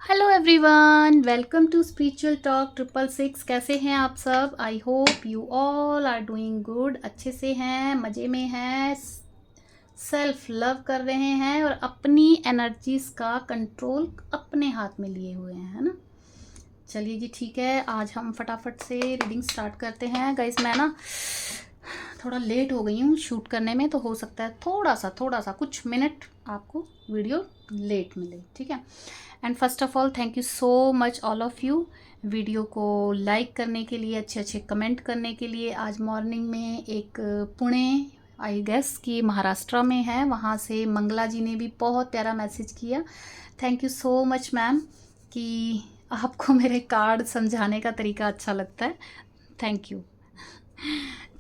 Hello everyone, welcome to spiritual talk 666। कैसे हैं आप सब? I hope you all are doing good. अच्छे से हैं, मज़े में हैं, सेल्फ लव कर रहे हैं और अपनी एनर्जीज का कंट्रोल अपने हाथ में लिए हुए हैं, है ना। चलिए जी, ठीक है। आज हम फटाफट से रीडिंग स्टार्ट करते हैं। गाइस, मैं ना थोड़ा लेट हो गई हूँ शूट करने में, तो हो सकता है थोड़ा सा कुछ मिनट आपको वीडियो लेट मिले, ठीक है। And first of all thank you so much all of you, video को लाइक करने के लिए, अच्छे अच्छे कमेंट करने के लिए। आज मॉर्निंग में एक पुणे, आई गेस कि महाराष्ट्र में है, वहाँ से मंगला जी ने भी बहुत प्यारा मैसेज किया। Thank you so much ma'am कि आपको मेरे कार्ड समझाने का तरीका अच्छा लगता है। Thank you.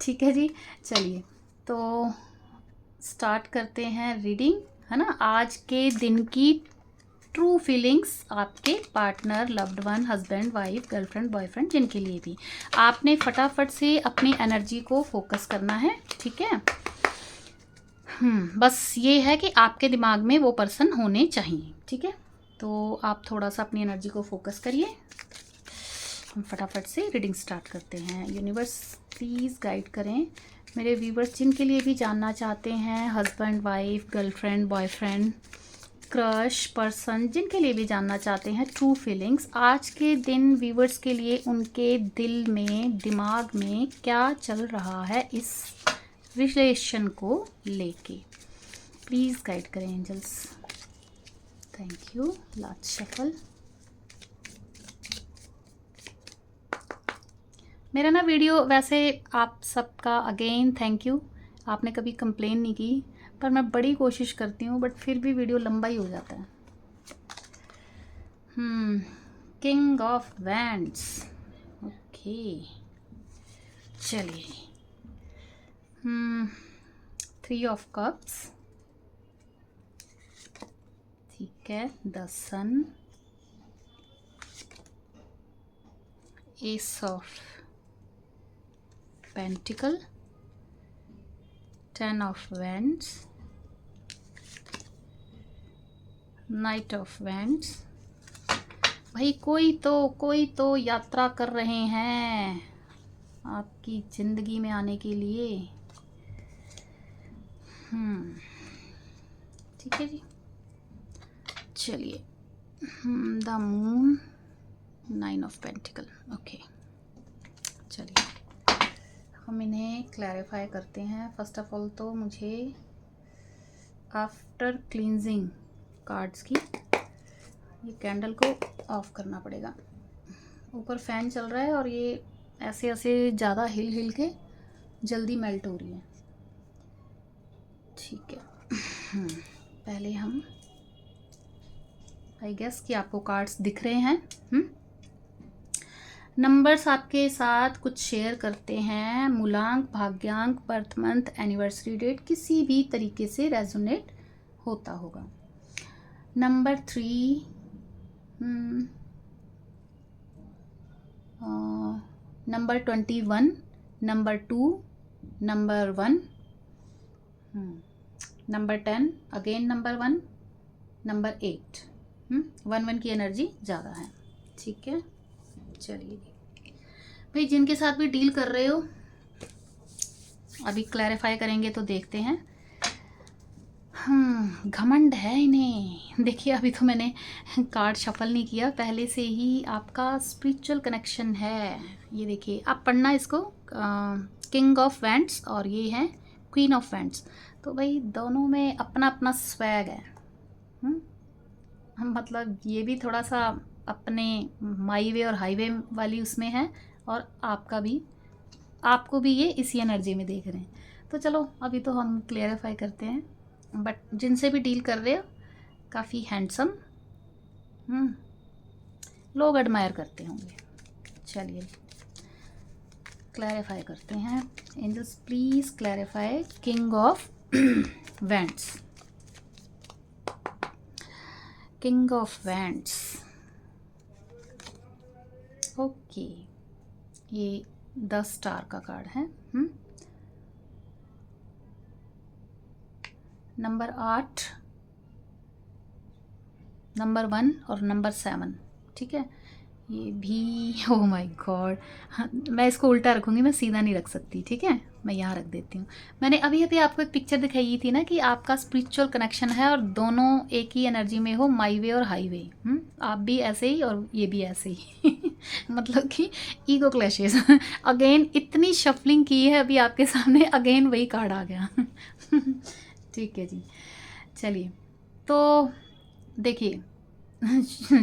ठीक है जी, चलिए तो स्टार्ट करते हैं रीडिंग, है ना। आज के दिन की ट्रू फीलिंग्स आपके partner, loved one, husband, wife, girlfriend, boyfriend, जिनके लिए भी आपने फटाफट से अपनी एनर्जी को फोकस करना है, ठीक है। बस ये है कि आपके दिमाग में वो पर्सन होने चाहिए, ठीक है। तो आप थोड़ा सा अपनी एनर्जी को फोकस करिए। हम फटाफट से रीडिंग स्टार्ट करते हैं। यूनिवर्स प्लीज़ गाइड करें मेरे व्यूवर्स जिनके लिए भी जानना चाहते हैं, husband, wife, girlfriend, boyfriend, crush person, जिनके लिए भी जानना चाहते हैं ट्रू फीलिंग्स। आज के दिन व्यूवर्स के लिए उनके दिल में, दिमाग में क्या चल रहा है इस रिलेशन को लेके, प्लीज़ गाइड करें angels. Thank you. Last shuffle. मेरा ना वीडियो वैसे आप सबका अगेन थैंक यू, आपने कभी कंप्लेन नहीं की, पर मैं बड़ी कोशिश करती हूँ, बट फिर भी वीडियो लंबा ही हो जाता है। King of wands, okay. चलिए, 3 ऑफ कप्स, ठीक है। The sun, ace of pentacle, 10 of wands, knight of wands. भाई कोई तो यात्रा कर रहे हैं आपकी ज़िंदगी में आने के लिए। ठीक है जी, चलिए। The moon, 9 of pentacle, okay. चलिए हम इन्हें क्लैरिफाई करते हैं। फर्स्ट ऑफ ऑल तो मुझे आफ्टर क्लींजिंग कार्ड्स की ये कैंडल को ऑफ करना पड़ेगा। ऊपर फैन चल रहा है और ये ऐसे ऐसे ज़्यादा हिल के जल्दी मेल्ट हो रही है, ठीक है। पहले हम, आई गेस कि आपको कार्ड्स दिख रहे हैं। नंबर्स आपके साथ कुछ शेयर करते हैं। मूलांक, भाग्यांक, बर्थ मंथ, एनिवर्सरी डेट किसी भी तरीके से रेजोनेट होता होगा। Number 3, number 21, number 2, number 1, number 10, again number 1, number 8। 1 की एनर्जी ज़्यादा है, ठीक है। चलिए भाई, जिनके साथ भी डील कर रहे हो अभी क्लैरिफाई करेंगे तो देखते हैं। घमंड है इन्हें। देखिए, अभी तो मैंने कार्ड शफल नहीं किया, पहले से ही आपका स्पिरिचुअल कनेक्शन है। ये देखिए, आप पढ़ना इसको, किंग ऑफ वैंड्स और ये है क्वीन ऑफ वैंड्स। तो भाई दोनों में अपना अपना स्वैग है। हम मतलब ये भी थोड़ा सा अपने माई वे और हाईवे वाली उसमें है, और आपको भी ये इसी एनर्जी में देख रहे हैं। तो चलो अभी तो हम क्लियरिफाई करते हैं। बट जिनसे भी डील कर रहे हो काफ़ी हैंडसम, लोग एडमायर करते होंगे। चलिए क्लैरिफाई करते हैं। Angels please clarify king of wands, king of wands, okay. ये 10 स्टार का कार्ड है। नंबर 8, नंबर 1 और नंबर 7, ठीक है। ये भी ओह माय गॉड, हाँ, मैं इसको उल्टा रखूँगी, मैं सीधा नहीं रख सकती, ठीक है। मैं यहाँ रख देती हूँ। मैंने अभी अभी आपको एक पिक्चर दिखाई थी ना कि आपका स्पिरिचुअल कनेक्शन है और दोनों एक ही एनर्जी में हो, माई वे और हाई वे। आप भी ऐसे ही और ये भी ऐसे ही मतलब कि ईगो क्लैशेस अगेन इतनी शफलिंग की है अभी आपके सामने, अगेन वही कार्ड आ गया ठीक है जी। चलिए, तो देखिए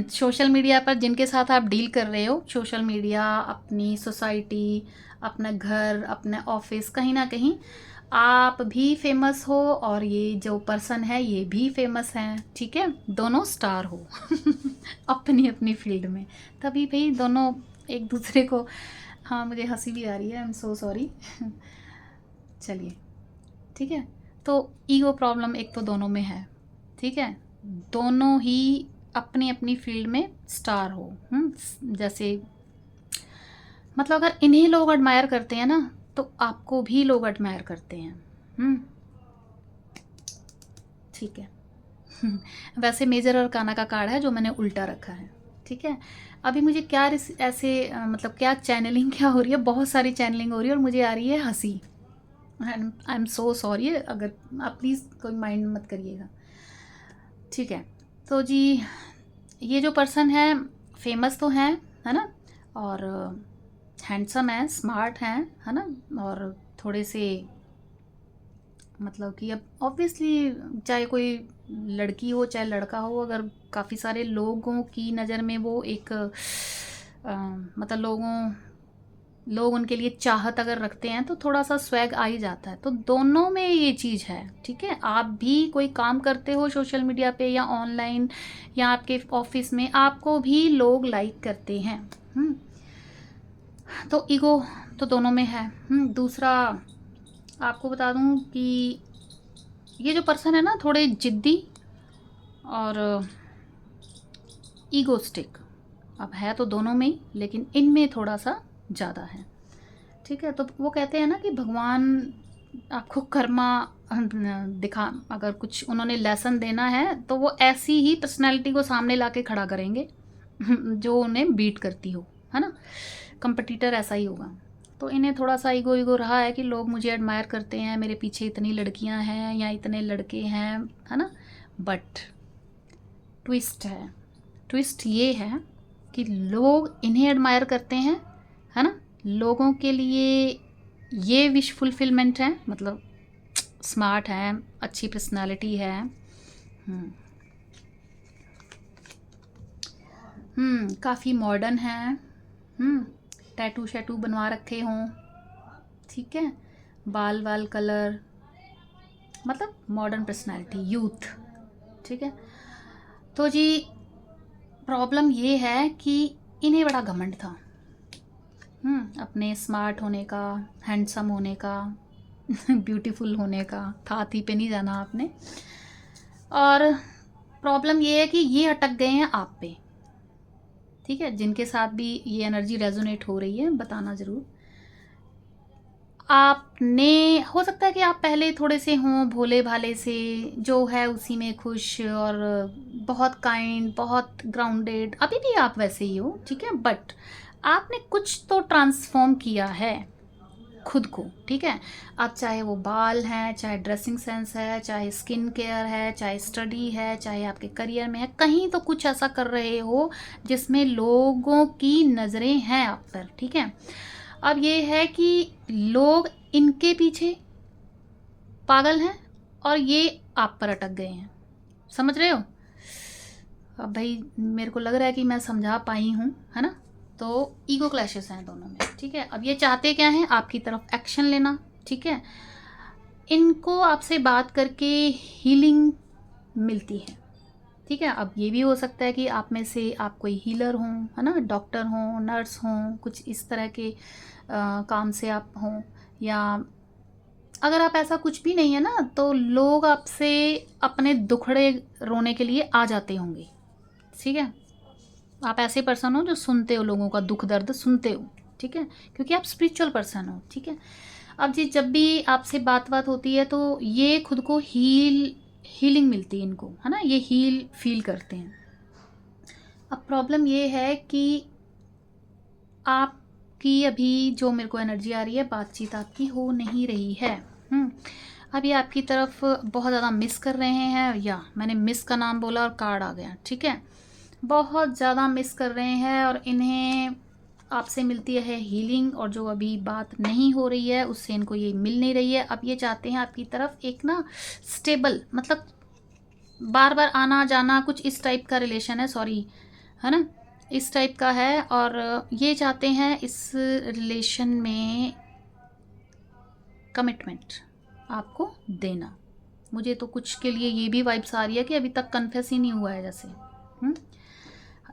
सोशल मीडिया पर जिनके साथ आप डील कर रहे हो, सोशल मीडिया, अपनी सोसाइटी, अपना घर, अपना ऑफिस, कहीं ना कहीं आप भी फेमस हो और ये जो पर्सन है ये भी फेमस है, ठीक है। दोनों स्टार हो अपनी अपनी फील्ड में, तभी भाई दोनों एक दूसरे को, हाँ मुझे हंसी भी आ रही है, आई एम सो सॉरी चलिए, ठीक है। तो ईगो प्रॉब्लम एक तो दोनों में है, ठीक है। दोनों ही अपनी अपनी फील्ड में स्टार हो। जैसे मतलब अगर इन्हें लोग एडमायर करते हैं ना, तो आपको भी लोग एडमायर करते हैं। ठीक है वैसे मेजर और काना का कार्ड है जो मैंने उल्टा रखा है, ठीक है। अभी मुझे क्या ऐसे मतलब क्या चैनलिंग क्या हो रही है, बहुत सारी चैनलिंग हो रही है और मुझे आ रही है हंसी। आई एम सो सॉरी, अगर आप प्लीज़ कोई माइंड मत करिएगा, ठीक है। तो जी ये जो पर्सन है फेमस तो हैं, है ना, और हैंडसम है, स्मार्ट हैं, है ना, और थोड़े से मतलब कि अब ऑब्वियसली चाहे कोई लड़की हो चाहे लड़का हो, अगर काफ़ी सारे लोगों की नज़र में वो एक मतलब लोग उनके लिए चाहत अगर रखते हैं तो थोड़ा सा स्वैग आ ही जाता है। तो दोनों में ये चीज़ है, ठीक है। आप भी कोई काम करते हो सोशल मीडिया पे या ऑनलाइन या आपके ऑफिस में, आपको भी लोग लाइक करते हैं। तो ईगो तो दोनों में है। दूसरा आपको बता दूं कि ये जो पर्सन है ना थोड़े जिद्दी और ईगोस्टिक, अब है तो दोनों में ही, लेकिन इनमें थोड़ा सा ज़्यादा है, ठीक है। तो वो कहते हैं ना कि भगवान आपको कर्मा दिखा, अगर कुछ उन्होंने लेसन देना है तो वो ऐसी ही पर्सनैलिटी को सामने ला के खड़ा करेंगे जो उन्हें बीट करती हो, है ना। कंपटीटर ऐसा ही होगा। तो इन्हें थोड़ा सा ईगो रहा है कि लोग मुझे एडमायर करते हैं, मेरे पीछे इतनी लड़कियां हैं या इतने लड़के हैं, है ना। बट ट्विस्ट ये है कि लोग इन्हें एडमायर करते हैं, है ना। लोगों के लिए ये विश फुलफिलमेंट है, मतलब स्मार्ट है, अच्छी पर्सनालिटी है, काफ़ी मॉडर्न है, टैटू शैटू बनवा रखे हों, ठीक है, बाल कलर, मतलब मॉडर्न पर्सनालिटी, यूथ, ठीक है। तो जी प्रॉब्लम ये है कि इन्हें बड़ा घमंड था अपने स्मार्ट होने का, हैंडसम होने का ब्यूटीफुल होने का। था थी पे नहीं जाना आपने। और प्रॉब्लम ये है कि ये अटक गए हैं आप पे, ठीक है। जिनके साथ भी ये एनर्जी रेजोनेट हो रही है बताना ज़रूर। आपने हो सकता है कि आप पहले थोड़े से हों भोले भाले से, जो है उसी में खुश और बहुत काइंड, बहुत ग्राउंडेड, अभी भी आप वैसे ही हो, ठीक है। बट आपने कुछ तो ट्रांसफॉर्म किया है खुद को, ठीक है। अब चाहे वो बाल हैं, चाहे ड्रेसिंग सेंस है, चाहे स्किन केयर है, चाहे स्टडी है, चाहे आपके करियर में है, कहीं तो कुछ ऐसा कर रहे हो जिसमें लोगों की नज़रें हैं आप पर, ठीक है। अब ये है कि लोग इनके पीछे पागल हैं और ये आप पर अटक गए हैं, समझ रहे हो। अब भाई मेरे को लग रहा है कि मैं समझा पाई हूँ, है ना। तो ईगो क्लैशेस हैं दोनों में, ठीक है। अब ये चाहते क्या हैं, आपकी तरफ एक्शन लेना, ठीक है। इनको आपसे बात करके हीलिंग मिलती है, ठीक है। अब ये भी हो सकता है कि आप में से आप कोई हीलर हों, है ना, डॉक्टर हों, नर्स हों, कुछ इस तरह के काम से आप हों, या अगर आप ऐसा कुछ भी नहीं है ना तो लोग आपसे अपने दुखड़े रोने के लिए आ जाते होंगे, ठीक है। आप ऐसे पर्सन हो जो सुनते हो, लोगों का दुख दर्द सुनते हो, ठीक है, क्योंकि आप स्पिरिचुअल पर्सन हो, ठीक है। अब जी जब भी आपसे बात होती है तो ये खुद को हीलिंग मिलती है इनको, है ना, ये हील फील करते हैं, अब प्रॉब्लम ये है कि आपकी अभी जो मेरे को एनर्जी आ रही है, बातचीत आपकी हो नहीं रही है। अभी आपकी तरफ बहुत ज़्यादा मिस कर रहे हैं, या मैंने मिस का नाम बोला और कार्ड आ गया, ठीक है। बहुत ज़्यादा मिस कर रहे हैं और इन्हें आपसे मिलती है हीलिंग, और जो अभी बात नहीं हो रही है उससे इनको ये मिल नहीं रही है। अब ये चाहते हैं आपकी तरफ एक ना स्टेबल, मतलब बार बार आना जाना, कुछ इस टाइप का रिलेशन है, सॉरी, है ना, इस टाइप का है। और ये चाहते हैं इस रिलेशन में कमिटमेंट आपको देना। मुझे तो कुछ के लिए ये भी वाइब्स आ रही है कि अभी तक कन्फेस ही नहीं हुआ है, जैसे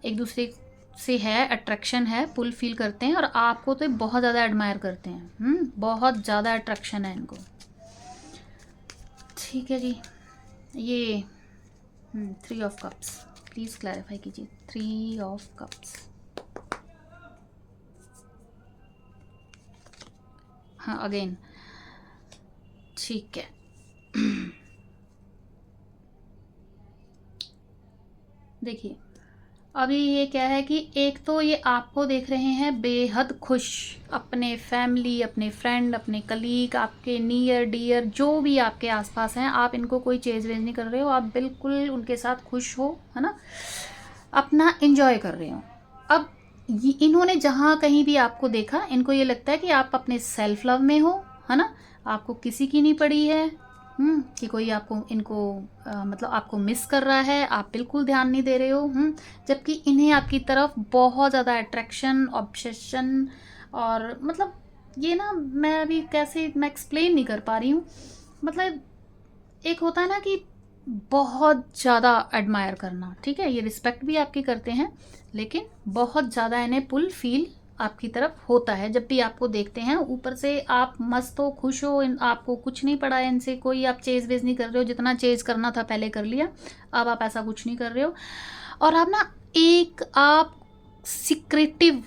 एक दूसरे से है, अट्रैक्शन है, पुल फील करते हैं, और आपको तो बहुत ज़्यादा एडमायर करते हैं। बहुत ज़्यादा अट्रैक्शन है इनको, ठीक है जी। ये 3 ऑफ कप्स, प्लीज़ क्लैरिफाई कीजिए। 3 ऑफ कप्स, हाँ अगेन, ठीक है। देखिए अभी ये क्या है कि एक तो ये आपको देख रहे हैं बेहद खुश, अपने फैमिली, अपने फ्रेंड, अपने कलीग, आपके नियर डियर जो भी आपके आसपास हैं, आप इनको कोई चेज वेज नहीं कर रहे हो, आप बिल्कुल उनके साथ खुश हो, है ना, अपना एंजॉय कर रहे हो। अब इन्होंने जहाँ कहीं भी आपको देखा, इनको ये लगता है कि आप अपने सेल्फ लव में हो, है ना, आपको किसी की नहीं पड़ी है, कि कोई आपको इनको मतलब आपको मिस कर रहा है, आप बिल्कुल ध्यान नहीं दे रहे हो। जबकि इन्हें आपकी तरफ बहुत ज़्यादा अट्रैक्शन, ऑब्सेशन, और मतलब ये ना, मैं अभी कैसे मैं एक्सप्लेन नहीं कर पा रही हूँ। मतलब एक होता है ना कि बहुत ज़्यादा एडमायर करना, ठीक है, ये रिस्पेक्ट भी आपकी करते हैं, लेकिन बहुत ज़्यादा इन्हें पुल फील आपकी तरफ होता है जब भी आपको देखते हैं। ऊपर से आप मस्त हो, खुश हो, आपको कुछ नहीं पड़ा है इनसे, कोई आप चेज वेज नहीं कर रहे हो, जितना चेज करना था पहले कर लिया, अब आप ऐसा कुछ नहीं कर रहे हो। और आप ना एक आप सिक्रेटिव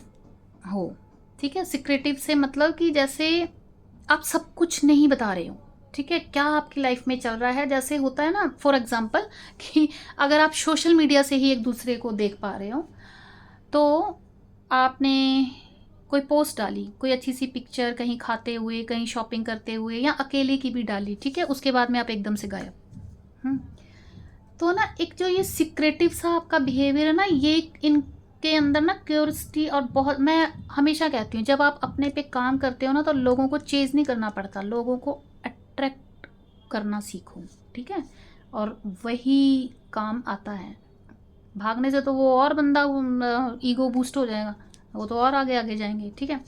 हो, ठीक है। सिक्रेटिव से मतलब कि जैसे आप सब कुछ नहीं बता रहे हो, ठीक है, क्या आपकी लाइफ में चल रहा है। जैसे होता है ना, फॉर एग्जाम्पल कि अगर आप सोशल मीडिया से ही एक दूसरे को देख पा रहे हो, तो आपने कोई पोस्ट डाली, कोई अच्छी सी पिक्चर, कहीं खाते हुए, कहीं शॉपिंग करते हुए, या अकेले की भी डाली, ठीक है, उसके बाद में आप एकदम से गायब। तो ना एक जो ये सिक्रेटिव सा आपका बिहेवियर है ना, ये इनके अंदर ना क्यूरियोसिटी, और बहुत, मैं हमेशा कहती हूँ जब आप अपने पे काम करते हो ना, तो लोगों को चेज नहीं करना पड़ता, लोगों को अट्रैक्ट करना सीखो, ठीक है, और वही काम आता है। भागने से तो वो और बंदा ईगो बूस्ट हो जाएगा, वो तो और आगे आगे जाएंगे, ठीक है।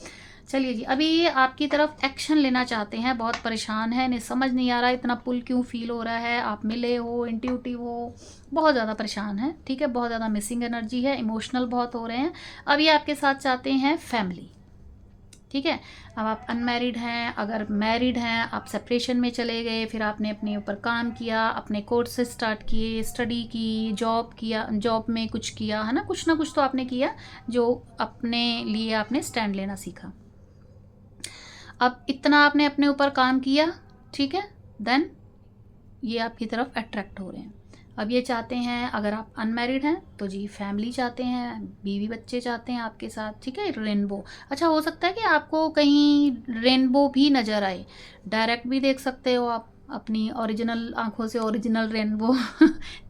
चलिए जी, अभी ये आपकी तरफ एक्शन लेना चाहते हैं, बहुत परेशान है, इन्हें समझ नहीं आ रहा इतना पुल क्यों फील हो रहा है, आप मिले हो, इंट्यूटिव हो, बहुत ज़्यादा परेशान है, ठीक है, बहुत ज़्यादा मिसिंग एनर्जी है, इमोशनल बहुत हो रहे हैं। अब ये आपके साथ चाहते हैं फैमिली, ठीक है। अब आप अनमैरिड हैं, अगर मैरिड हैं आप सेपरेशन में चले गए, फिर आपने अपने ऊपर काम किया, अपने कोर्सेज स्टार्ट किए, स्टडी की, जॉब किया, जॉब में कुछ किया, है ना, कुछ ना कुछ तो आपने किया जो अपने लिए आपने स्टैंड लेना सीखा। अब इतना आपने अपने ऊपर काम किया, ठीक है, देन ये आपकी तरफ अट्रैक्ट हो रहे हैं। अब ये चाहते हैं, अगर आप अनमैरिड हैं तो जी फैमिली चाहते हैं, बीवी बच्चे चाहते हैं आपके साथ, ठीक है, रेनबो। अच्छा, हो सकता है कि आपको कहीं रेनबो भी नज़र आए, डायरेक्ट भी देख सकते हो आप अपनी ओरिजिनल आँखों से ओरिजिनल रेनबो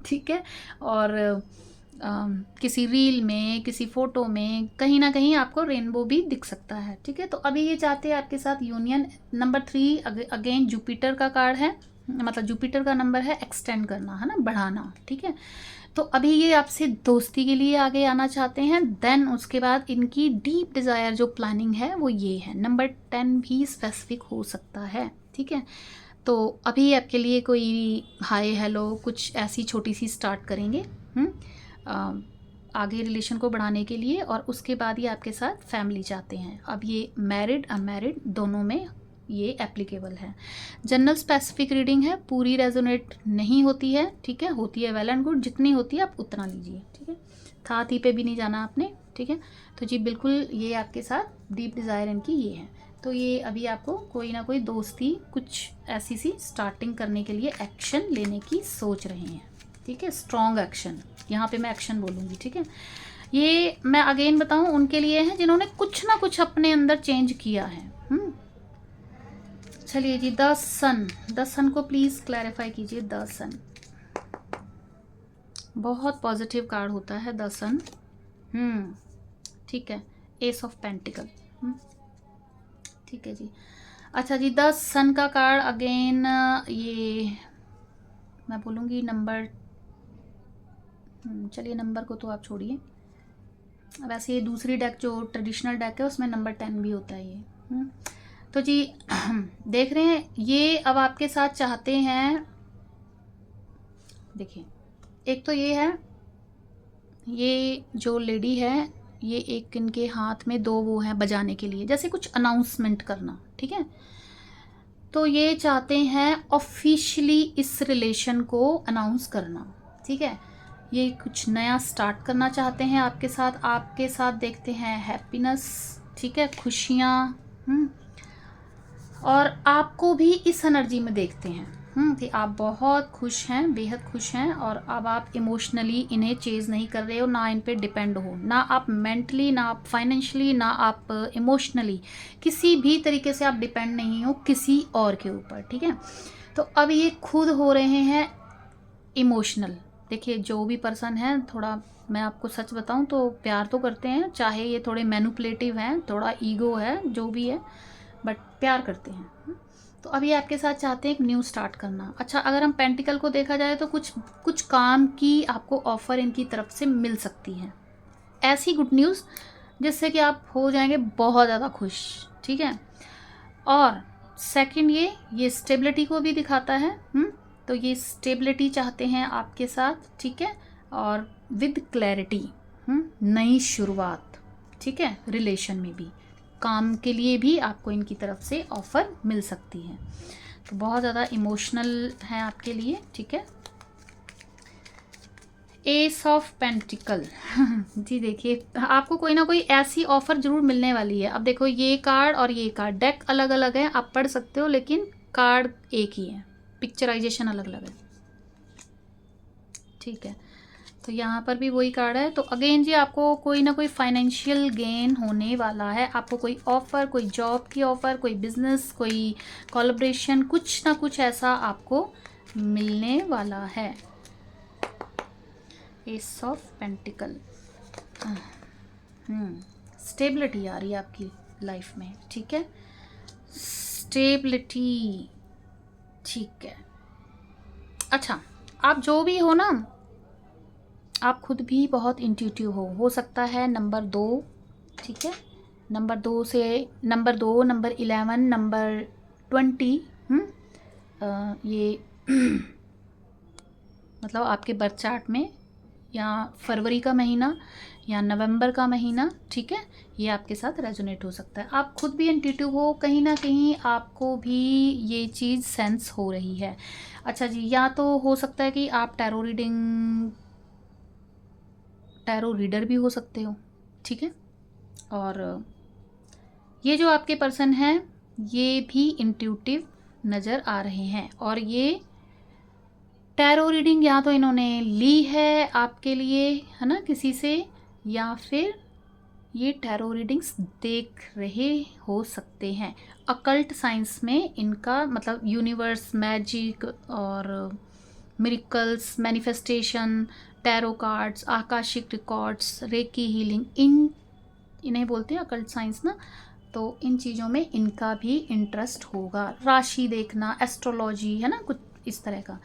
ठीक है। और किसी रील में, किसी फ़ोटो में, कहीं ना कहीं आपको रेनबो भी दिख सकता है, ठीक है। तो अभी ये चाहते हैं आपके साथ यूनियन। नंबर 3 अगेन जुपिटर का कार्ड है, मतलब जुपिटर का नंबर है एक्सटेंड करना, है ना, बढ़ाना, ठीक है। तो अभी ये आपसे दोस्ती के लिए आगे आना चाहते हैं। देन उसके बाद इनकी डीप डिज़ायर जो प्लानिंग है वो ये है। नंबर 10 भी स्पेसिफिक हो सकता है, ठीक है। तो अभी आपके लिए कोई हाय हेलो कुछ ऐसी छोटी सी स्टार्ट करेंगे आगे रिलेशन को बढ़ाने के लिए, और उसके बाद ये आपके साथ फैमिली चाहते हैं। अब ये मैरिड अनमैरिड दोनों में ये एप्लीकेबल है। जनरल स्पेसिफिक रीडिंग है, पूरी रेजोनेट नहीं होती है, ठीक है, होती है वेल एंड गुड, जितनी होती है आप उतना लीजिए, ठीक है, था थी पे भी नहीं जाना आपने, ठीक है। तो जी बिल्कुल ये आपके साथ डीप डिज़ायर इनकी ये है। तो ये अभी आपको कोई ना कोई दोस्ती कुछ ऐसी सी स्टार्टिंग करने के लिए एक्शन लेने की सोच रहे हैं, ठीक है, स्ट्रॉन्ग एक्शन, यहाँ पे मैं एक्शन बोलूँगी, ठीक है। ये मैं अगेन बताऊं उनके लिए है जिन्होंने कुछ ना कुछ अपने अंदर चेंज किया है। चलिए जी, द सन को प्लीज क्लैरिफाई कीजिए। द सन बहुत पॉजिटिव कार्ड होता है द सन। ठीक है, एस ऑफ पेंटिकल। ठीक है जी। अच्छा जी, द सन का कार्ड अगेन, ये मैं बोलूँगी नंबर, चलिए नंबर को तो आप छोड़िए, वैसे ये दूसरी डेक जो ट्रेडिशनल डेक है उसमें नंबर 10 भी होता है ये। तो जी देख रहे हैं ये अब आपके साथ चाहते हैं, देखिए एक तो ये है, ये जो लेडी है ये एक इनके हाथ में दो वो है बजाने के लिए, जैसे कुछ अनाउंसमेंट करना, ठीक है। तो ये चाहते हैं ऑफिशियली इस रिलेशन को अनाउंस करना, ठीक है। ये कुछ नया स्टार्ट करना चाहते हैं आपके साथ देखते हैं हैप्पीनेस, ठीक है, खुशियाँ। और आपको भी इस एनर्जी में देखते हैं कि आप बहुत खुश हैं, बेहद खुश हैं, और अब आप इमोशनली इन्हें चेज नहीं कर रहे हो, ना इन पे डिपेंड हो, ना आप मेंटली, ना आप फाइनेंशियली, ना आप इमोशनली, किसी भी तरीके से आप डिपेंड नहीं हो किसी और के ऊपर, ठीक है। तो अब ये खुद हो रहे हैं इमोशनल। देखिए जो भी पर्सन है, थोड़ा मैं आपको सच बताऊं तो प्यार तो करते हैं, चाहे ये थोड़े मैनिपुलेटिव हैं, थोड़ा ईगो है, जो भी है, बट प्यार करते हैं। तो अब ये आपके साथ चाहते हैं एक न्यू स्टार्ट करना। अच्छा, अगर हम पेंटिकल को देखा जाए तो कुछ काम की आपको ऑफर इनकी तरफ से मिल सकती है, ऐसी गुड न्यूज़ जिससे कि आप हो जाएंगे बहुत ज़्यादा खुश, ठीक है। और सेकंड ये स्टेबिलिटी को भी दिखाता है। तो ये स्टेबिलिटी चाहते हैं आपके साथ, ठीक है, और विद क्लैरिटी, नई शुरुआत, ठीक है, रिलेशन में भी, काम के लिए भी आपको इनकी तरफ से ऑफर मिल सकती है। तो बहुत ज़्यादा इमोशनल है आपके लिए, ठीक है। एस ऑफ पेंटिकल जी देखिए आपको कोई ना कोई ऐसी ऑफर जरूर मिलने वाली है। अब देखो ये कार्ड और ये कार्ड, डेक अलग अलग है, आप पढ़ सकते हो, लेकिन कार्ड एक ही है, पिक्चराइजेशन अलग अलग है, ठीक है। तो यहाँ पर भी वही कार्ड है। तो अगेन जी आपको कोई ना कोई फाइनेंशियल गेन होने वाला है, आपको कोई ऑफ़र, कोई जॉब की ऑफ़र, कोई बिजनेस, कोई कोलैबोरेशन, कुछ ना कुछ ऐसा आपको मिलने वाला है। एस ऑफ पेंटिकल, स्टेबिलिटी आ रही है आपकी लाइफ में, ठीक है, स्टेबिलिटी, ठीक है। अच्छा, आप जो भी हो ना, आप खुद भी बहुत इंट्यूटिव हो सकता है नंबर 2, ठीक है, नंबर 2 से नंबर 11, नंबर 20, ये मतलब आपके बर्थ चार्ट में, या फरवरी का महीना या नवंबर का महीना, ठीक है, ये आपके साथ रेजोनेट हो सकता है। आप खुद भी इंट्यूटिव हो, कहीं ना कहीं आपको भी ये चीज़ सेंस हो रही है। अच्छा जी, या तो हो सकता है कि आप टैरो रीडर भी हो सकते हो, ठीक है। और ये जो आपके पर्सन हैं ये भी इंट्यूटिव नज़र आ रहे हैं, और ये टैरो रीडिंग या तो इन्होंने ली है आपके लिए, है ना, किसी से, या फिर ये टैरो रीडिंग्स देख रहे हो सकते हैं। अकल्ट साइंस में इनका मतलब यूनिवर्स, मैजिक और miracles, manifestation, tarot cards, Akashic records, recce healing, इन्हें बोलते हैं अकल्ट साइंस ना। तो इन चीज़ों में इनका भी इंटरेस्ट होगा, राशि देखना, एस्ट्रोलॉजी, है ना, कुछ इस तरह का।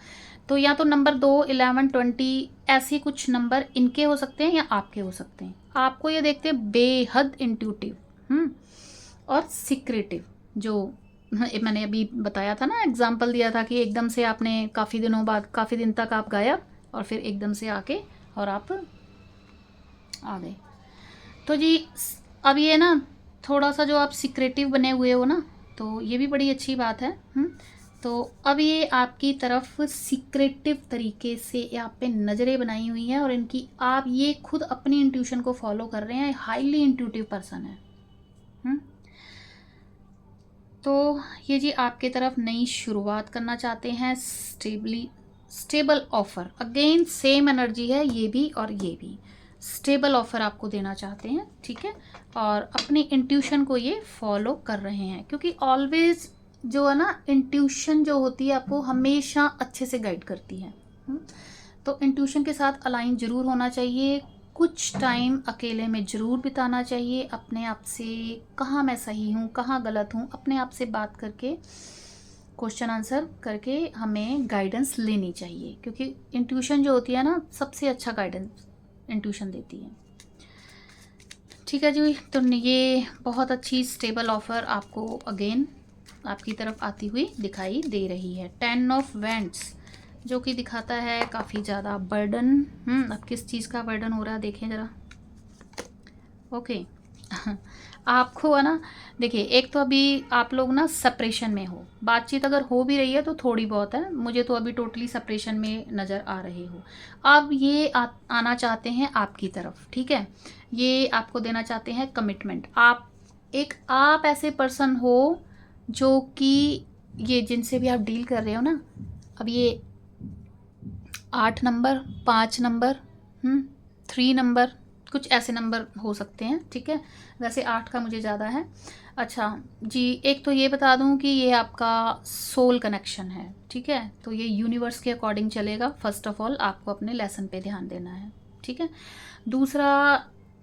तो या तो नंबर 2, 11, 20 ऐसे कुछ नंबर इनके हो सकते हैं या आपके हो सकते हैं। आपको ये देखते हैं बेहद इंट्यूटिव और सीक्रेटिव, जो मैंने अभी बताया था ना, एग्जाम्पल दिया था कि एकदम से आपने काफ़ी दिनों बाद, काफ़ी दिन तक आप गायब, और फिर एकदम से आके और आप आ गए। तो जी अब ये ना थोड़ा सा जो आप सीक्रेटिव बने हुए हो ना, तो ये भी बड़ी अच्छी बात है। तो अब ये आपकी तरफ सीक्रेटिव तरीके से आप पे नज़रें बनाई हुई हैं, और इनकी आप ये खुद अपनी इंट्यूशन को फॉलो कर रहे हैं, हाईली इंट्यूटिव पर्सन है। तो ये जी आपके तरफ नई शुरुआत करना चाहते हैं, stable offer, again same energy है ये भी और ये भी, स्टेबल ऑफर आपको देना चाहते हैं, ठीक है, और अपनी इंट्यूशन को ये फॉलो कर रहे हैं, क्योंकि ऑलवेज जो है ना इंट्यूशन जो होती है आपको हमेशा अच्छे से गाइड करती है। तो इंट्यूशन के साथ अलाइन ज़रूर होना चाहिए, कुछ टाइम अकेले में ज़रूर बिताना चाहिए, अपने आप से कहाँ मैं सही हूँ कहाँ गलत हूँ अपने आप से बात करके क्वेश्चन आंसर करके हमें गाइडेंस लेनी चाहिए, क्योंकि इंट्यूशन जो होती है ना सबसे अच्छा गाइडेंस इंट्यूशन देती है। ठीक है जी, तो ये बहुत अच्छी स्टेबल ऑफ़र आपको अगेन आपकी तरफ आती हुई दिखाई दे रही है। 10 ऑफ वेंट्स जो कि दिखाता है काफ़ी ज़्यादा बर्डन। अब किस चीज़ का बर्डन हो रहा है देखें ज़रा। ओके आपको है ना, देखिए एक तो अभी आप लोग ना सेपरेशन में हो, बातचीत अगर हो भी रही है तो थोड़ी बहुत है, मुझे तो अभी टोटली सेपरेशन में नज़र आ रहे हो। अब ये आना चाहते हैं आपकी तरफ, ठीक है, ये आपको देना चाहते हैं कमिटमेंट। आप ऐसे पर्सन हो जो कि ये जिनसे भी आप डील कर रहे हो ना, अब ये 8 नंबर 5 नंबर 3 नंबर कुछ ऐसे नंबर हो सकते हैं, ठीक है, वैसे 8 का मुझे ज़्यादा है। अच्छा जी, एक तो ये बता दूं कि ये आपका सोल कनेक्शन है, ठीक है, तो ये यूनिवर्स के अकॉर्डिंग चलेगा। फर्स्ट ऑफ ऑल आपको अपने लेसन पे ध्यान देना है, ठीक है। दूसरा,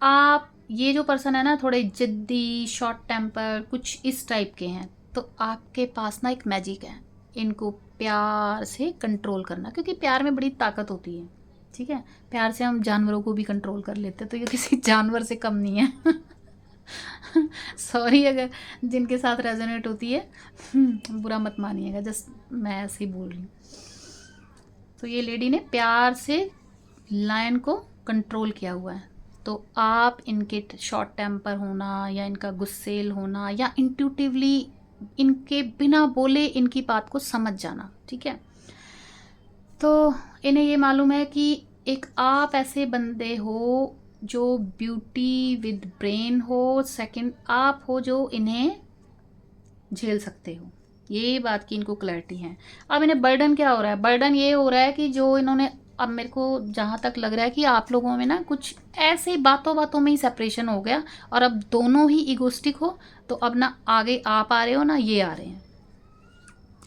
आप ये जो पर्सन है ना थोड़े जिद्दी शॉर्ट टेम्पर कुछ इस टाइप के हैं, तो आपके पास ना एक मैजिक है इनको प्यार से कंट्रोल करना, क्योंकि प्यार में बड़ी ताकत होती है, ठीक है, प्यार से हम जानवरों को भी कंट्रोल कर लेते हैं, तो ये किसी जानवर से कम नहीं है सॉरी अगर जिनके साथ रेजोनेट होती है बुरा मत मानिएगा, जस्ट मैं ऐसे ही बोल रही हूँ। तो ये लेडी ने प्यार से लायन को कंट्रोल किया हुआ है, तो आप इनके शॉर्ट टेम्पर होना या इनका गुस्सेल होना या इंट्यूटिवली इनके बिना बोले इनकी बात को समझ जाना, ठीक है। तो इन्हें ये मालूम है कि एक आप ऐसे बंदे हो जो ब्यूटी विद ब्रेन हो, सेकंड आप हो जो इन्हें झेल सकते हो, ये बात की इनको क्लैरिटी है। अब इन्हें बर्डन क्या हो रहा है, बर्डन ये हो रहा है कि जो इन्होंने, अब मेरे को जहाँ तक लग रहा है कि आप लोगों में ना कुछ ऐसे बातों बातों में ही सेपरेशन हो गया और अब दोनों ही इगोस्टिक हो, तो अब ना आगे आप आ रहे हो ना ये आ रहे हैं,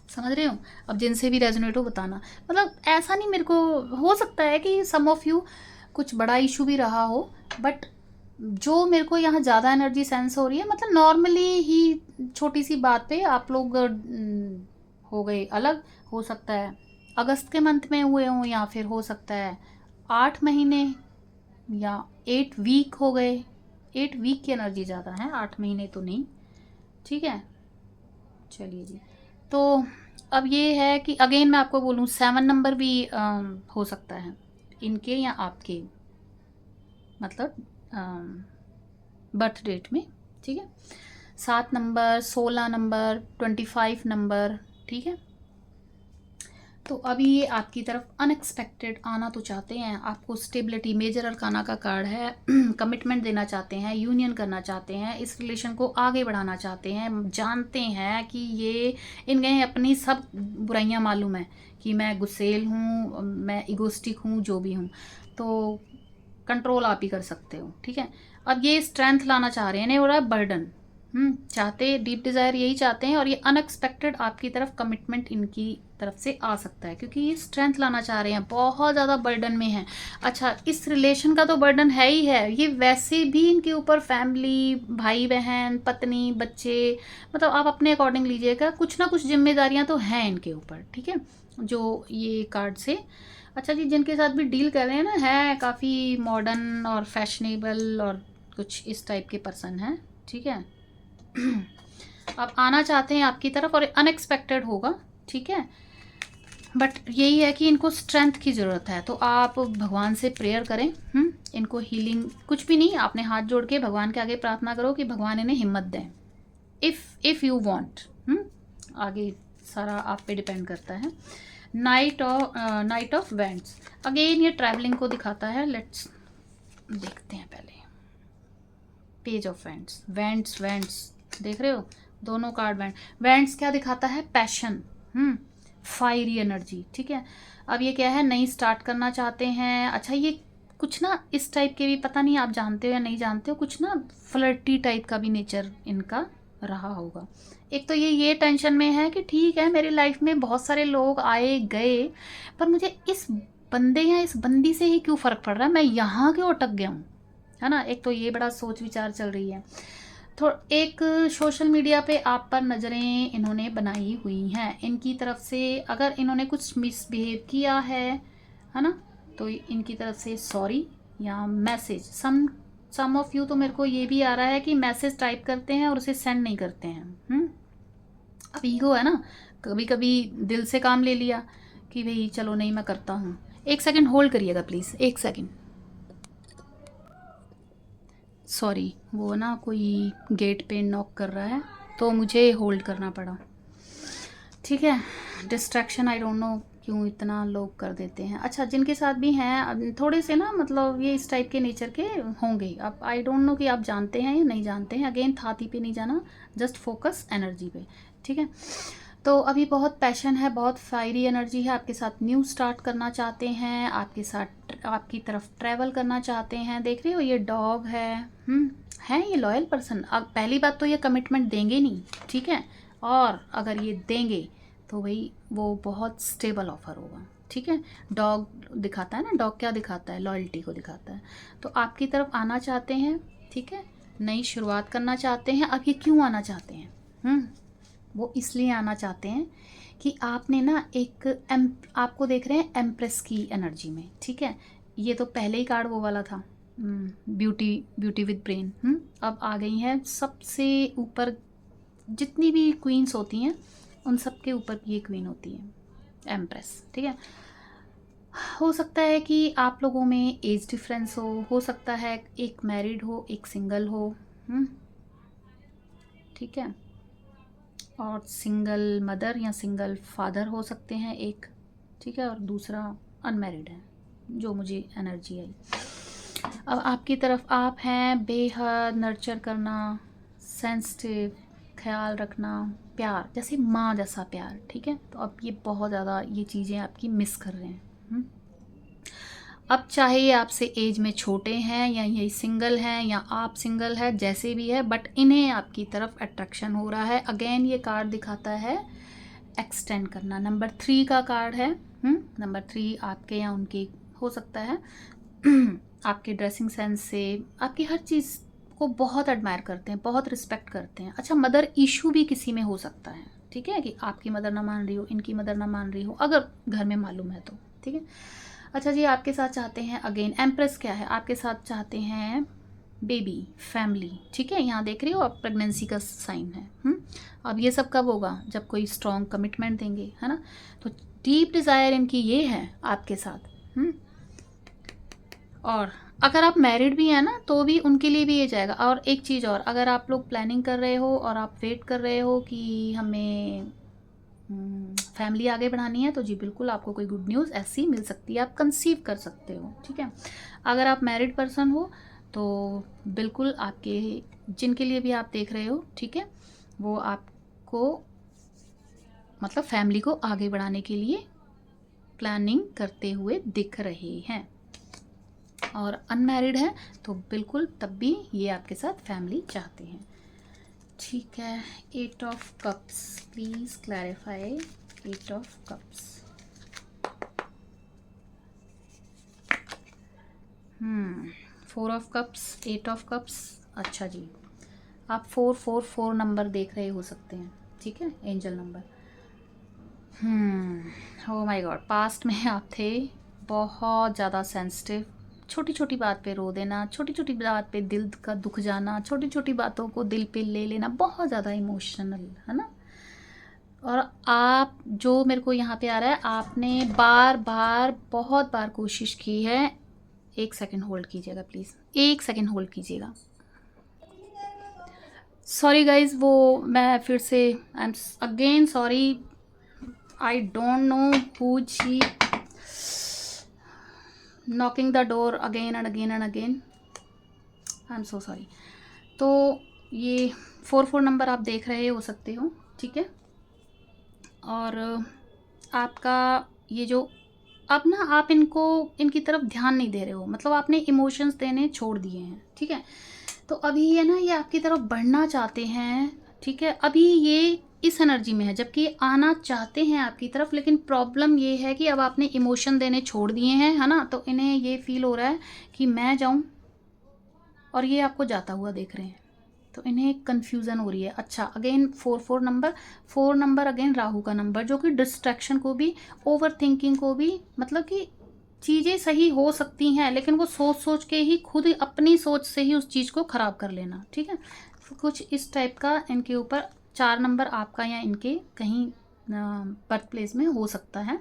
समझ रहे हो। अब जिनसे भी रेजोनेट हो बताना, मतलब ऐसा नहीं, मेरे को हो सकता है कि सम ऑफ यू कुछ बड़ा इशू भी रहा हो, बट जो मेरे को यहाँ ज़्यादा एनर्जी सेंस हो रही है, मतलब नॉर्मली ही छोटी सी बात पे आप लोग हो गए अलग, हो सकता है अगस्त के मंथ में हुए हों, या फिर हो सकता है 8 महीने या 8 वीक हो गए। 8 वीक की एनर्जी ज़्यादा है, 8 महीने तो नहीं, ठीक है। चलिए जी, तो अब ये है कि अगेन मैं आपको बोलूँ 7 नंबर भी हो सकता है इनके या आपके, मतलब बर्थ डेट में, ठीक है। 7 नंबर 16 नंबर 25 नंबर, ठीक है। तो अभी ये आपकी तरफ अनएक्सपेक्टेड आना तो चाहते हैं, आपको स्टेबिलिटी, मेजर अरकाना का कार्ड है कमिटमेंट देना चाहते हैं, यूनियन करना चाहते हैं, इस रिलेशन को आगे बढ़ाना चाहते हैं, जानते हैं कि ये इनके अपनी सब बुराइयां मालूम है कि मैं गुस्सेल हूँ, मैं इगोस्टिक हूँ, जो भी हूँ, तो कंट्रोल आप ही कर सकते हो, ठीक है। अब ये स्ट्रेंथ लाना चाह रहे हैं, नहीं हो रहा है बर्डन, चाहते डीप डिज़ायर यही चाहते हैं, और ये अनएक्सपेक्टेड आपकी तरफ कमिटमेंट इनकी तरफ से आ सकता है, क्योंकि ये स्ट्रेंथ लाना चाह रहे हैं, बहुत ज़्यादा बर्डन में है। अच्छा, इस रिलेशन का तो बर्डन है ही है, ये वैसे भी इनके ऊपर फैमिली, भाई बहन, पत्नी, बच्चे, मतलब आप अपने अकॉर्डिंग लीजिएगा, कुछ ना कुछ जिम्मेदारियां तो हैं इनके ऊपर, ठीक है, जो ये कार्ड से। अच्छा जी, जिनके साथ भी डील कर रहे हैं ना, है काफ़ी मॉडर्न और फैशनेबल और कुछ इस टाइप के पर्सन हैं, ठीक है। आप आना चाहते हैं आपकी तरफ और अनएक्सपेक्टेड होगा, ठीक है, बट यही है कि इनको स्ट्रेंथ की ज़रूरत है, तो आप भगवान से प्रेयर करें, इनको हीलिंग, कुछ भी नहीं, आपने हाथ जोड़ के भगवान के आगे प्रार्थना करो कि भगवान इन्हें हिम्मत दें, इफ़ यू वांट, आगे सारा आप पे डिपेंड करता है। नाइट ऑफ वेंट्स, अगेन ये ट्रैवलिंग को दिखाता है, लेट्स देखते हैं पहले। पेज ऑफ वेंट्स, वेंट्स देख रहे हो, दोनों कार्ड वेंट्स क्या दिखाता है, पैशन, फायरी एनर्जी, ठीक है। अब ये क्या है, नई स्टार्ट करना चाहते हैं। अच्छा, ये कुछ ना इस टाइप के भी, पता नहीं आप जानते हो या नहीं जानते हो, कुछ ना फ्लर्टी टाइप का भी नेचर इनका रहा होगा। एक तो ये टेंशन में है कि ठीक है मेरी लाइफ में बहुत सारे लोग आए गए, पर मुझे इस बंदे या इस बंदी से ही क्यों फ़र्क पड़ रहा है, मैं यहाँ क्यों अटक गया हूँ, है ना। एक तो ये बड़ा सोच विचार चल रही है। तो एक सोशल मीडिया पे आप पर नज़रें इन्होंने बनाई हुई हैं, इनकी तरफ से अगर इन्होंने कुछ मिसबिहेव किया है ना, तो इनकी तरफ से सॉरी या मैसेज। सम ऑफ यू तो मेरे को ये भी आ रहा है कि मैसेज टाइप करते हैं और उसे सेंड नहीं करते हैं। अब ईगो है ना, कभी कभी दिल से काम ले लिया कि भाई चलो नहीं मैं करता हूँ। एक सेकंड होल्ड करिएगा प्लीज़, एक सेकंड। सॉरी, वो ना कोई गेट पे नॉक कर रहा है तो मुझे होल्ड करना पड़ा। ठीक है, डिस्ट्रैक्शन आई डोंट नो क्यों इतना लोग कर देते हैं। अच्छा, जिनके साथ भी हैं थोड़े से ना, मतलब ये इस टाइप के नेचर के होंगे। अब आई डोंट नो कि आप जानते हैं या नहीं जानते हैं। अगेन थाती पे नहीं जाना, जस्ट फोकस एनर्जी पे, ठीक है। तो अभी बहुत पैशन है, बहुत फायरी एनर्जी है, आपके साथ न्यू स्टार्ट करना चाहते हैं, आपके साथ आपकी तरफ ट्रैवल करना चाहते हैं। देख रहे हो ये डॉग है ये लॉयल पर्सन। अब पहली बात तो ये कमिटमेंट देंगे नहीं, ठीक है, और अगर ये देंगे तो भाई वो बहुत स्टेबल ऑफर होगा, ठीक है। डॉग दिखाता है ना, डॉग क्या दिखाता है, लॉयल्टी को दिखाता है। तो आपकी तरफ आना चाहते हैं, ठीक है, नई शुरुआत करना चाहते हैं। अब ये क्यों आना चाहते हैं, वो इसलिए आना चाहते हैं कि आपने ना आपको देख रहे हैं एम्प्रेस की एनर्जी में, ठीक है। ये तो पहले ही कार्ड वो वाला था, ब्यूटी विद ब्रेन। अब आ गई है सबसे ऊपर, जितनी भी क्वींस होती हैं उन सब के ऊपर ये क्वीन होती है, एम्प्रेस, ठीक है। हो सकता है कि आप लोगों में एज डिफरेंस हो सकता है एक मैरिड हो एक सिंगल हो, ठीक है, और सिंगल मदर या सिंगल फादर हो सकते हैं एक, ठीक है, और दूसरा अनमैरिड है, जो मुझे एनर्जी आई। अब आपकी तरफ आप हैं बेहद नर्चर करना, सेंसिटिव, ख्याल रखना, प्यार, जैसे माँ जैसा प्यार, ठीक है। तो अब ये बहुत ज़्यादा ये चीज़ें आपकी मिस कर रहे हैं। अब चाहे ये आपसे एज में छोटे हैं या ये सिंगल हैं या आप सिंगल है, जैसे भी है, बट इन्हें आपकी तरफ अट्रैक्शन हो रहा है। अगेन ये कार्ड दिखाता है एक्सटेंड करना। नंबर 3 का कार्ड है। नंबर 3 आपके या उनके हो सकता है। आपके ड्रेसिंग सेंस से, आपकी हर चीज़ को बहुत एडमायर करते हैं, बहुत रिस्पेक्ट करते हैं। अच्छा, मदर इशू भी किसी में हो सकता है, ठीक है, कि आपकी मदर ना मान रही हो, इनकी मदर ना मान रही हो, अगर घर में मालूम है तो, ठीक है। अच्छा जी, आपके साथ चाहते हैं, अगेन एम्प्रेस क्या है, आपके साथ चाहते हैं बेबी, फैमिली, ठीक है। यहाँ देख रही हो आप, प्रेगनेंसी का साइन है। अब ये सब कब होगा, जब कोई स्ट्रॉन्ग कमिटमेंट देंगे, है ना। तो डीप डिज़ायर इनकी ये है आपके साथ। और अगर आप मैरिड भी हैं ना, तो भी उनके लिए भी ये जाएगा। और एक चीज़ और, अगर आप लोग प्लानिंग कर रहे हो और आप वेट कर रहे हो कि हमें फैमिली आगे बढ़ानी है, तो जी बिल्कुल आपको कोई गुड न्यूज़ ऐसी मिल सकती है, आप कंसीव कर सकते हो, ठीक है। अगर आप मैरिड पर्सन हो तो बिल्कुल आपके, जिनके लिए भी आप देख रहे हो, ठीक है, वो आपको मतलब फैमिली को आगे बढ़ाने के लिए प्लानिंग करते हुए दिख रहे हैं। और अनमैरिड है तो बिल्कुल तब भी ये आपके साथ फैमिली चाहते हैं, ठीक है। 8 of cups, please clarify 8 of cups. 4 of cups, 8 of cups. अच्छा जी, आप 444 नंबर देख रहे हो सकते हैं, ठीक है, angel number. O my God, past में आप थे बहुत ज़्यादा सेंसिटिव, छोटी छोटी बात पे रो देना, छोटी छोटी बात पे दिल का दुख जाना, छोटी छोटी बातों को दिल पे ले लेना, बहुत ज़्यादा इमोशनल, है ना। और आप, जो मेरे को यहाँ पे आ रहा है, आपने बार बार बहुत बार कोशिश की है। एक सेकंड होल्ड कीजिएगा प्लीज़, एक सेकंड होल्ड कीजिएगा। सॉरी गाइज, वो मैं फिर से, I am again sorry, I don't know who she knocking the door again and again and again, I am so sorry. तो ये 44 नंबर आप देख रहे हो सकते हो, ठीक है। और आपका ये जो अब ना आप इनकी तरफ ध्यान नहीं दे रहे हो, मतलब आपने इमोशंस देने छोड़ दिए हैं, ठीक है। तो अभी ये ना ये आपकी तरफ बढ़ना चाहते हैं, ठीक है। अभी ये इस एनर्जी में है, जबकि ये आना चाहते हैं आपकी तरफ, लेकिन प्रॉब्लम ये है कि अब आपने इमोशन देने छोड़ दिए हैं, है ना। तो इन्हें ये फील हो रहा है कि मैं जाऊं, और ये आपको जाता हुआ देख रहे हैं, तो इन्हें कन्फ्यूज़न हो रही है। अच्छा, अगेन 4 नंबर अगेन राहु का नंबर, जो कि डिस्ट्रैक्शन को भी, ओवर थिंकिंग को भी, मतलब कि चीज़ें सही हो सकती हैं लेकिन वो सोच सोच के ही, खुद अपनी सोच से ही उस चीज़ को ख़राब कर लेना, ठीक है। तो कुछ इस टाइप का इनके ऊपर 4 नंबर आपका या इनके कहीं बर्थ प्लेस में हो सकता है।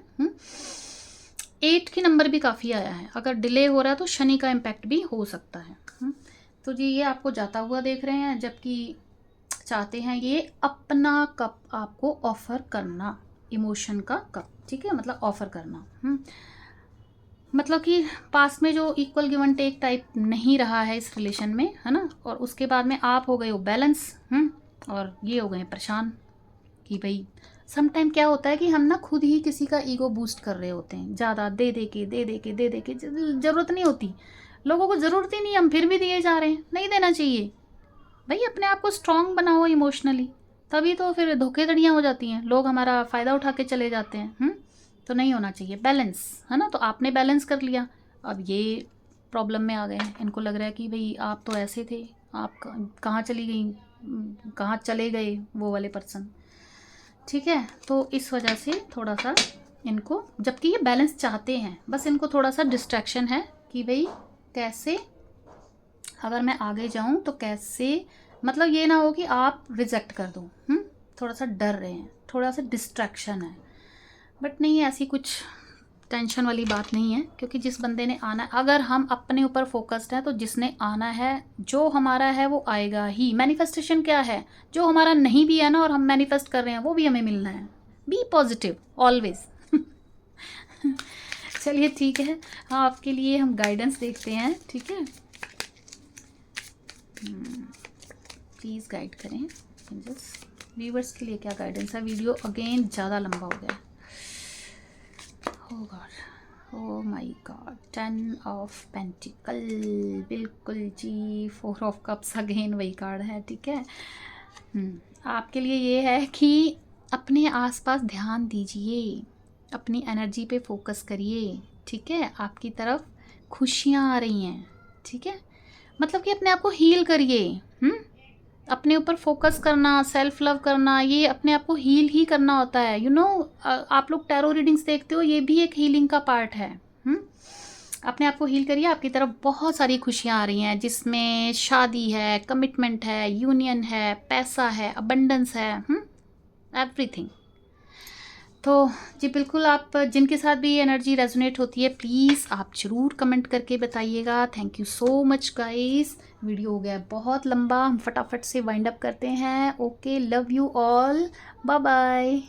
8 की नंबर भी काफ़ी आया है, अगर डिले हो रहा है तो शनि का इम्पैक्ट भी हो सकता है। तो जी ये आपको जाता हुआ देख रहे हैं, जबकि चाहते हैं ये अपना कप आपको ऑफर करना, इमोशन का कप, ठीक है, मतलब ऑफर करना। मतलब कि पास में जो equal give and take type नहीं रहा है इस रिलेशन में, है ना। और उसके बाद में आप हो गए हो बैलेंस, और ये हो गए परेशान कि भाई सम टाइम क्या होता है कि हम ना खुद ही किसी का ईगो बूस्ट कर रहे होते हैं, ज़्यादा दे दे के ज़रूरत नहीं होती, लोगों को ज़रूरत ही नहीं, हम फिर भी दिए जा रहे हैं। नहीं देना चाहिए भाई, अपने आप को स्ट्रांग बनाओ इमोशनली, तभी तो फिर धोखेधड़ियाँ हो जाती हैं, लोग हमारा फ़ायदा उठा के चले जाते हैं। तो नहीं होना चाहिए, बैलेंस, है ना। तो आपने बैलेंस कर लिया, अब ये प्रॉब्लम में आ गए हैं, इनको लग रहा है कि भाई आप तो ऐसे थे, आप कहाँ चली गई, कहाँ चले गए वो वाले पर्सन, ठीक है। तो इस वजह से थोड़ा सा इनको, जबकि ये बैलेंस चाहते हैं, बस इनको थोड़ा सा डिस्ट्रैक्शन है कि भाई कैसे अगर मैं आगे जाऊं तो कैसे, मतलब ये ना हो कि आप रिजेक्ट कर दो, थोड़ा सा डर रहे हैं, थोड़ा सा डिस्ट्रैक्शन है। बट नहीं, ऐसी कुछ टेंशन वाली बात नहीं है, क्योंकि जिस बंदे ने आना है, अगर हम अपने ऊपर फोकस्ड हैं तो जिसने आना है, जो हमारा है वो आएगा ही। मैनिफेस्टेशन क्या है, जो हमारा नहीं भी है ना और हम मैनिफेस्ट कर रहे हैं वो भी हमें मिलना है। Be positive always. चलिए ठीक है, हाँ आपके लिए हम गाइडेंस देखते हैं, ठीक है। प्लीज़ गाइड करें एंजल्स। व्यूवर्स के लिए क्या गाइडेंस है, वीडियो अगेन ज़्यादा लंबा हो गया। Oh God, oh my God, 10 of pentacles, बिल्कुल जी। 4 ऑफ कप्स अगेन वही कार्ड है, ठीक है। आपके लिए ये है कि अपने आसपास ध्यान दीजिए, अपनी एनर्जी पे फोकस करिए, ठीक है। आपकी तरफ खुशियाँ आ रही हैं, ठीक है। मतलब कि अपने आप को हील करिए, अपने ऊपर फोकस करना, सेल्फ लव करना, ये अपने आप को हील ही करना होता है, यू नो। आप लोग टैरो रीडिंग्स देखते हो, ये भी एक हीलिंग का पार्ट है। अपने आप को हील करिए, आपकी तरफ बहुत सारी खुशियाँ आ रही हैं, जिसमें शादी है, कमिटमेंट है, यूनियन है, पैसा है, अबंडेंस है, एवरीथिंग। तो जी बिल्कुल, आप जिनके साथ भी एनर्जी रेजोनेट होती है प्लीज़ आप ज़रूर कमेंट करके बताइएगा। Thank you so much guys. Video हो गया बहुत लंबा, हम फटाफट से वाइंड अप करते हैं। Okay, love you all, bye bye.